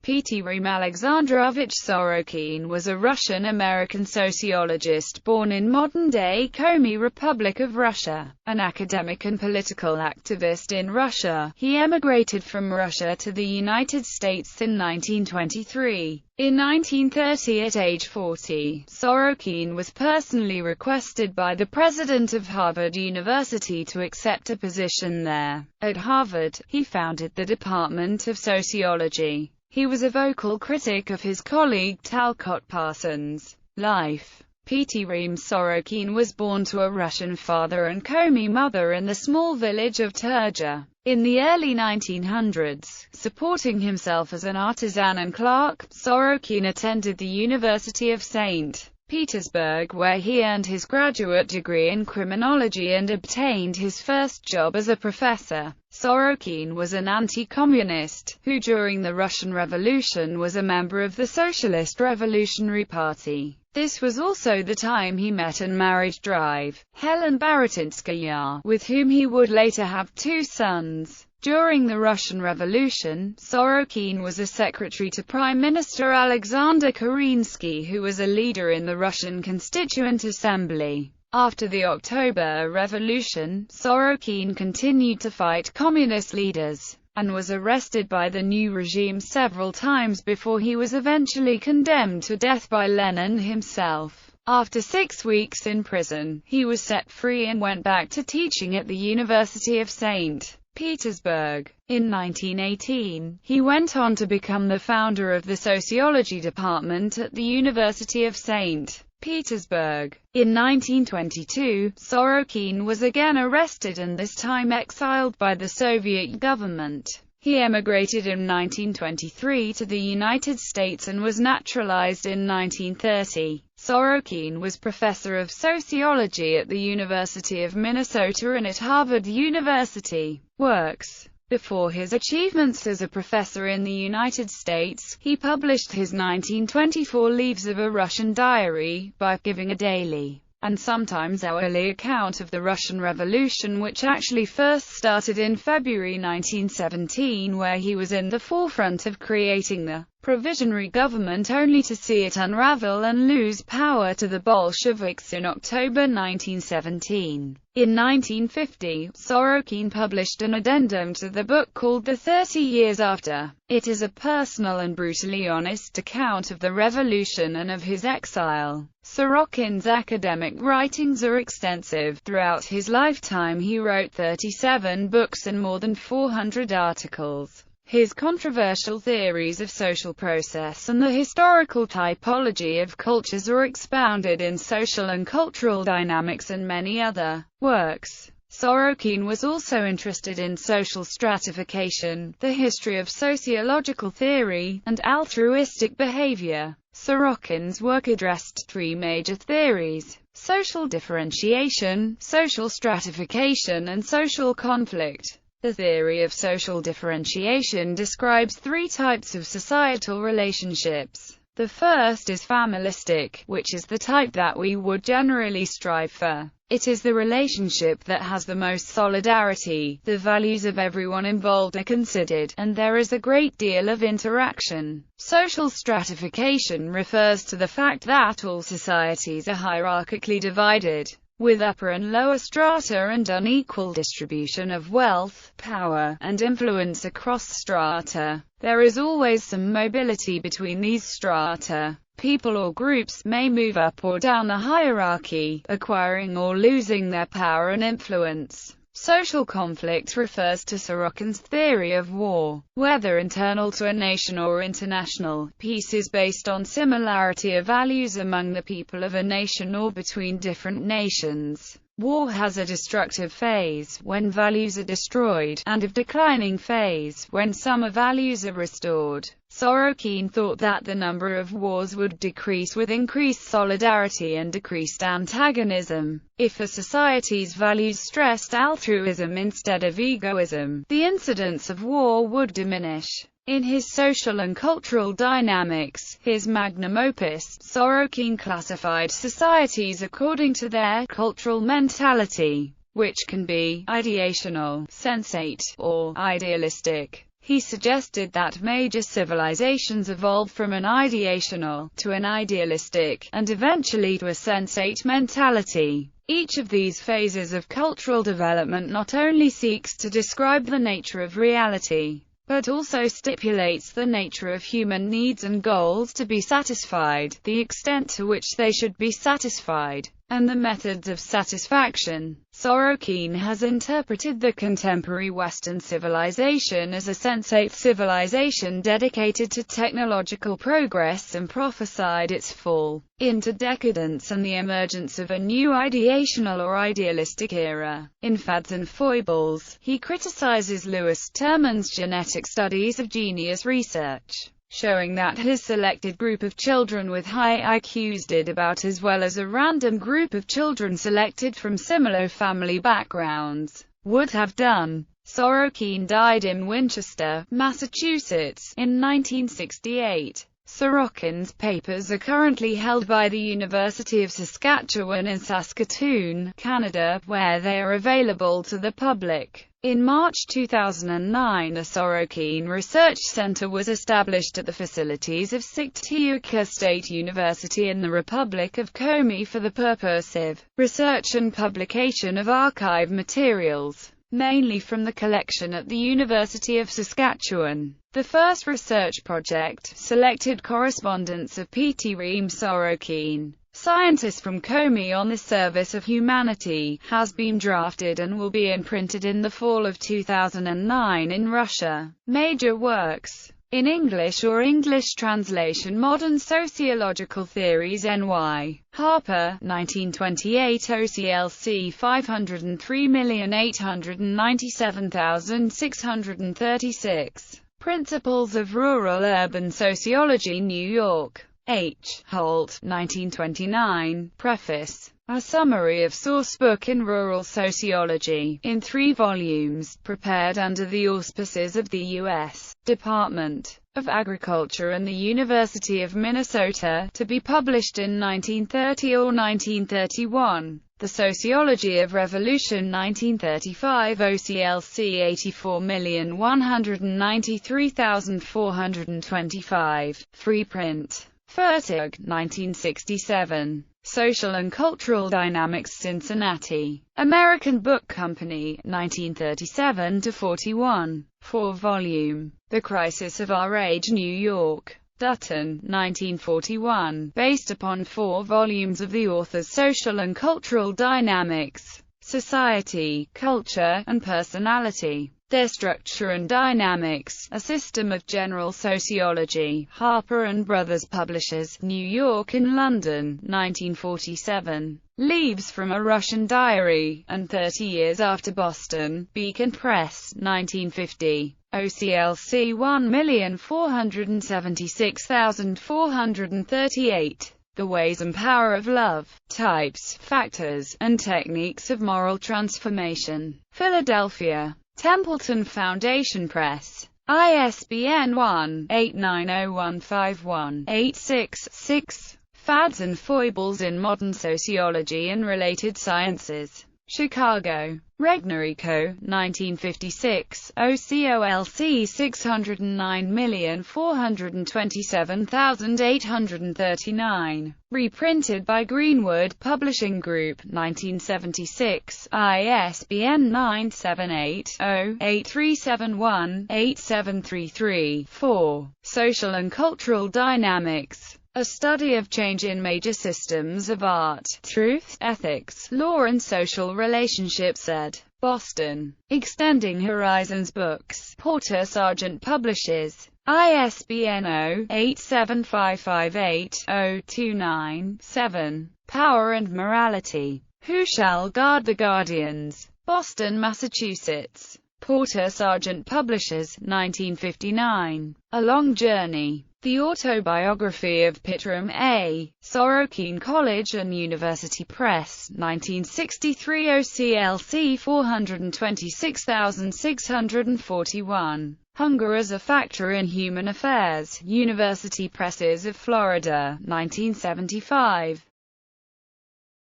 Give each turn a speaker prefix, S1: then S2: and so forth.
S1: Pitirim Alexandrovich Sorokin was a Russian-American sociologist born in modern-day Komi Republic of Russia, an academic and political activist in Russia. He emigrated from Russia to the United States in 1923. In 1930, at age 40, Sorokin was personally requested by the president of Harvard University to accept a position there. At Harvard, he founded the Department of Sociology. He was a vocal critic of his colleague Talcott Parsons' life. Pitirim Sorokin was born to a Russian father and Komi mother in the small village of Turja. In the early 1900s, supporting himself as an artisan and clerk, Sorokin attended the University of St. Petersburg, where he earned his graduate degree in criminology and obtained his first job as a professor. Sorokin was an anti-communist, who during the Russian Revolution was a member of the Socialist Revolutionary Party. This was also the time he met and married Helen Baratinskaya, with whom he would later have 2 sons. During the Russian Revolution, Sorokin was a secretary to Prime Minister Alexander Kerensky, who was a leader in the Russian Constituent Assembly. After the October Revolution, Sorokin continued to fight communist leaders, and was arrested by the new regime several times before he was eventually condemned to death by Lenin himself. After 6 weeks in prison, he was set free and went back to teaching at the University of St. Petersburg. In 1918, he went on to become the founder of the sociology department at the University of St. Petersburg. In 1922, Sorokin was again arrested and this time exiled by the Soviet government. He emigrated in 1923 to the United States and was naturalized in 1930. Sorokin was professor of sociology at the University of Minnesota and at Harvard University. Works. Before his achievements as a professor in the United States, he published his 1924 Leaves of a Russian Diary, by giving a daily, and sometimes hourly account of the Russian Revolution, which actually first started in February 1917, where he was in the forefront of creating the provisionary government, only to see it unravel and lose power to the Bolsheviks in October 1917. In 1950, Sorokin published an addendum to the book called The 30 Years After. It is a personal and brutally honest account of the revolution and of his exile. Sorokin's academic writings are extensive. Throughout his lifetime he wrote 37 books and more than 400 articles. His controversial theories of social process and the historical typology of cultures are expounded in Social and Cultural Dynamics and many other works. Sorokin was also interested in social stratification, the history of sociological theory, and altruistic behavior. Sorokin's work addressed 3 major theories: social differentiation, social stratification, and social conflict. The theory of social differentiation describes 3 types of societal relationships. The first is familistic, which is the type that we would generally strive for. It is the relationship that has the most solidarity, the values of everyone involved are considered, and there is a great deal of interaction. Social stratification refers to the fact that all societies are hierarchically divided, with upper and lower strata and unequal distribution of wealth, power, and influence across strata. There is always some mobility between these strata. People or groups may move up or down the hierarchy, acquiring or losing their power and influence. Social conflict refers to Sorokin's theory of war, whether internal to a nation or international. Peace is based on similarity of values among the people of a nation or between different nations. War has a destructive phase, when values are destroyed, and a declining phase, when some values are restored. Sorokin thought that the number of wars would decrease with increased solidarity and decreased antagonism. If a society's values stressed altruism instead of egoism, the incidence of war would diminish. In his Social and Cultural Dynamics, his magnum opus, Sorokin classified societies according to their cultural mentality, which can be ideational, sensate, or idealistic. He suggested that major civilizations evolved from an ideational to an idealistic, and eventually to a sensate mentality. Each of these phases of cultural development not only seeks to describe the nature of reality, but also stipulates the nature of human needs and goals to be satisfied, the extent to which they should be satisfied, and the methods of satisfaction. Sorokin has interpreted the contemporary Western civilization as a sensate civilization dedicated to technological progress and prophesied its fall into decadence and the emergence of a new ideational or idealistic era. In Fads and Foibles, he criticizes Lewis Terman's genetic studies of genius research, showing that his selected group of children with high IQs did about as well as a random group of children selected from similar family backgrounds would have done. Sorokin died in Winchester, Massachusetts, in 1968. Sorokin's papers are currently held by the University of Saskatchewan in Saskatoon, Canada, where they are available to the public. In March 2009, a Sorokin Research Center was established at the facilities of Siktiuka State University in the Republic of Komi for the purpose of research and publication of archive materials, mainly from the collection at the University of Saskatchewan. The first research project selected correspondence of Pitirim Sorokin, scientist from Komi on the service of humanity, has been drafted and will be imprinted in the fall of 2009 in Russia. Major works in English or English translation: Modern Sociological Theories, N.Y. Harper, 1928, OCLC 503,897,636. Principles of Rural-Urban Sociology, New York. H. Holt, 1929. Preface. A summary of sourcebook in rural sociology, in 3 volumes, prepared under the auspices of the U.S. Department of Agriculture and the University of Minnesota, to be published in 1930 or 1931. The Sociology of Revolution, 1935, OCLC 84,193,425. Free print. Fertig, 1967. Social and Cultural Dynamics, Cincinnati. American Book Company, 1937-41. 4-volume. The Crisis of Our Age, New York. Dutton, 1941. Based upon 4 volumes of the author's Social and Cultural Dynamics, Society, Culture, and Personality. Their Structure and Dynamics, A System of General Sociology. Harper and Brothers Publishers, New York and London, 1947. Leaves from a Russian Diary, and 30 Years After Boston, Beacon Press, 1950. OCLC 1,476,438. The Ways and Power of Love, Types, Factors, and Techniques of Moral Transformation. Philadelphia. Templeton Foundation Press. ISBN 1-890151-866. Fads and Foibles in Modern Sociology and Related Sciences. Chicago. Regnery Co., 1956, OCOLC 609,427,839. Reprinted by Greenwood Publishing Group, 1976, ISBN 978-0-8371-8733. 4. Social and Cultural Dynamics. A Study of Change in Major Systems of Art, Truth, Ethics, Law and Social Relationships, ed. Boston. Extending Horizons Books. Porter Sargent Publishers. ISBN 0-87558-029-7. Power and Morality. Who Shall Guard the Guardians? Boston, Massachusetts. Porter Sargent Publishers, 1959. A Long Journey. The Autobiography of Pitirim A. Sorokin, College and University Press, 1963, OCLC 426,641. Hunger as a Factor in Human Affairs, University Presses of Florida, 1975.